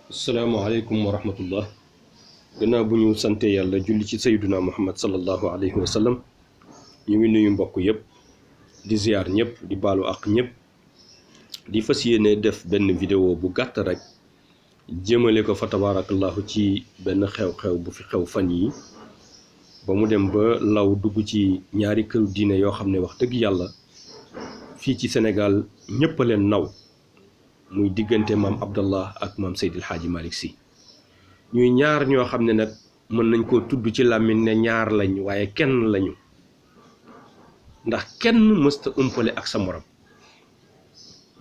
asalaamaaleykum wa rahmatullah gannaaw bu ñu sante yàlla julli ci sayduna muhammad sallallahu alayhi wa sallam ñu ngi nuyu mbokk yëpp di ziar ñëpp di baalu ak ñëpp di fas yéene def benn vidéo bu gàtt rek jëmale ko fa tabarakallahu ci benn xew-xew bu fi xew fan yi ba mu dem ba law dugg ci ñaari këru diine yoo xam ne wax dëgg yàlla fii ci Sénégal ñëpp a leen naw muy diggante maam Abdallah ak maam Seydil Hadji Malick Sy ñuy ñaar ñoo xam ne nag mën nañ koo tudd ci làmmiñ ne ñaar lañ waaye kenn lañu ndax kenn mësta umpale ak sa morom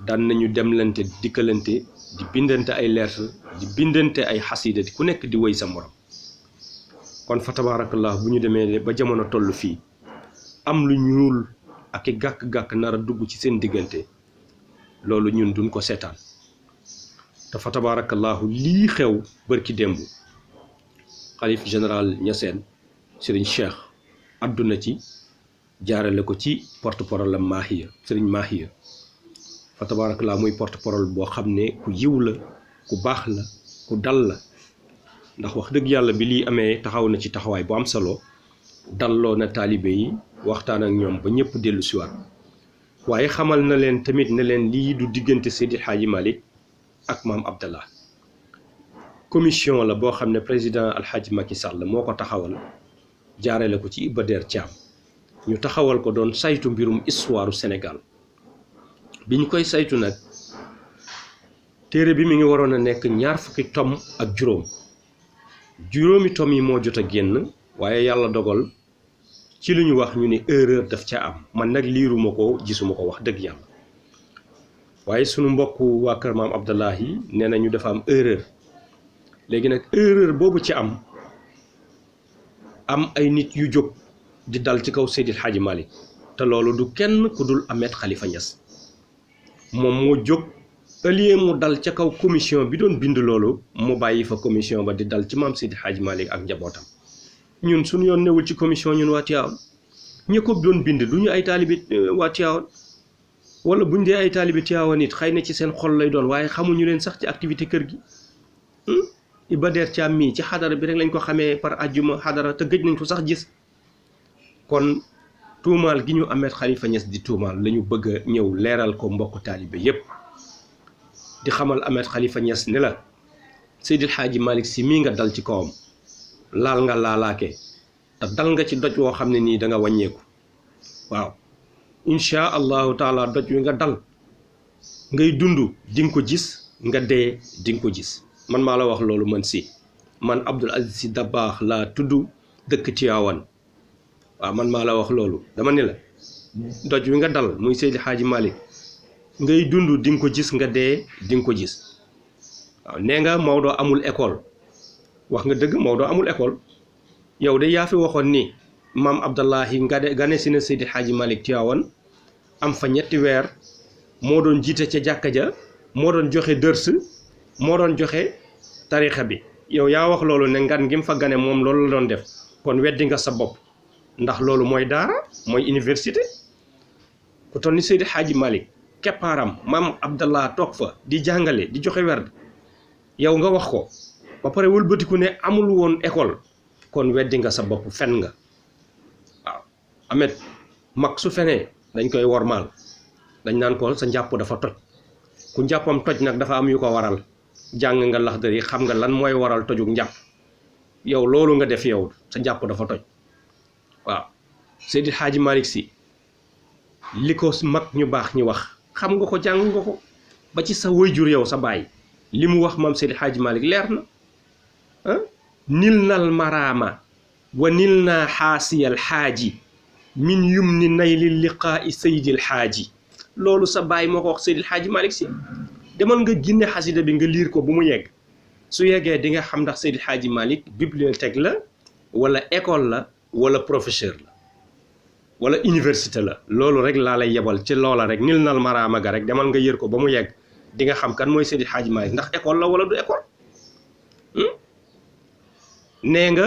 daan nañu demlante dikkalante di bindante ay lettre di bindante ay xasida ku nekk di woy sa morom kon fa tabarakallah bu ñu demee ba jamono toll fii am lu ñuul ak i gàkk-gàkk nar a dugg ci seen diggante loolu ñun duñ ko seetaan te fa tabarakallahu lii xew bërki démb xalif général Niassène Serigne Cheikh àdduna ci jaarale ko ci porte-parole am Mahiya Serigne Mahiya fa tabarakallahu muy porte-parole boo xam ne ku yiw la ku baax la ku dal la ndax wax dëgg yàlla bi lii amee taxaw na ci taxawaay bu am solo dalloo na taalibe yi waxtaan ak ñoom ba ñëpp dellu siwaat waaye xamal na leen tamit ne leen lii du diggante Seydil Hadji Malick ak maam Abdallah commission la boo xam ne président Alhaji Macky Sall moo ko taxawal jaarale ko ci Iba Der Thiam ñu taxawal ko doon saytu mbirum histoire Sénégal bi ñu koy saytu nag téere bi mi ngi waroon a nekk 20 tom ak juróomi tom yi moo jot a génn waaye yàlla dogal ci lu ñu wax ñu ne erreur daf ca am man nag liiruma ko gisuma ko wax dëgg yàlla waaye sunu mbokk waa kër maam Abdallah yi nee na ñu dafa am erreur léegi nag erreur boobu ci am ay nit yu jóg di dal ci kaw Seydil Hadji Malick te loolu du kenn ku dul Ahmed Khalifa Niass moom moo jóg ëllëgee mu dal ca kaw commission bi doon bind loolu mu bàyyi fa commission ba di dal ci maam Seydil Hadji Malick ak njabootam ñun suñu yoon newul ci commission ñun waa Tivaouane ñi ko doon bind du ñu ay taalibi waa Tivaouane wala buñ dee ay taalibi Tivaouane it xëy na ci seen xol lay doon waaye xamuñu leen sax ci activité kër gi Iba Der Thiam mii ci xadara bi rek lañ ko xamee par ajjuma xadara te gëj nañ ko sax gis kon tuumaal gi ñu Ahmed Khalifa Niass di tuumaal la ñu bëgg a ñëw leeral ko mbokk taalibe yépp di xamal Ahmed Khalifa Niass ne la Seydil Hadji Malick Sy mii nga dal ci kawam laal nga laalaake te dal nga ci doj woo xam ne nii da nga wàññeeku waaw incha allahu taala doj wi nga dal ngay dund di nga ko gis nga dee di nga ko gis man maa la wax loolu man Abdoul Aziz Sy Dabakh laa tudd dëkk Tivaouane waaw man maa la wax loolu dama ne la doj wi nga dal muy Seydil Hadji Malick ngay dund di nga ko gis nga dee di nga ko gis waaw nee nga Maodo amul école wax nga dëgg Maodo amul école yow de yaa fi waxoon ni maam Abdallahi gane si na Seydil Hadji Malick Tivaouane am fa 3 weer moo doon jiite ca jàkka ja moo doon joxe dërs moo doon joxe tarixa bi yow yaa wax loolu ne ngan gi mu fa gane moom loolu la doon def kon weddi nga sa bopp ndax loolu mooy daara mooy université ku toll ni Seydil Hadji Malick keppaaram maam Abdallah toog fa di jàngale di joxe werd yow nga wax ko ba pare wëlbatiku ne amul woon école kon weddi nga sa bopp fen nga waaw Ahmed mag su fenee dañ koy wormaal dañ naan ko sa njàpp dafa toj ku njàppam toj nag dafa am yu ko waral jàng nga Laxdari xam nga lan mooy waral tojug njàpp yow loolu nga def yow sa njàpp dafa toj waaw Seydil Hadji Malick Sy li ko mag ñu baax ñi wax xam nga ko jàng nga ko ba ci sa waajur yow sa baay li mu wax maam Seydil Hadji Malick leer na nil nal maraama wa nil naa xaasiyal xaaji min yum ni nay li liqaa'i Seydil Hadji loolu sa baay moo ko wax Seydil Hadji Malick Sy demal nga génne xasida bi nga liir ko bu mu yegg su yeggee di nga xam ndax Seydil Hadji Malick bibliothèque la wala école la wala professeur la wala université la loolu rek laa lay yebal ci loola rek nil nal maraama ga rek demal nga yër ko ba mu yegg di nga xam kan mooy Seydil Hadji Malick ndax école la wala du école nee nga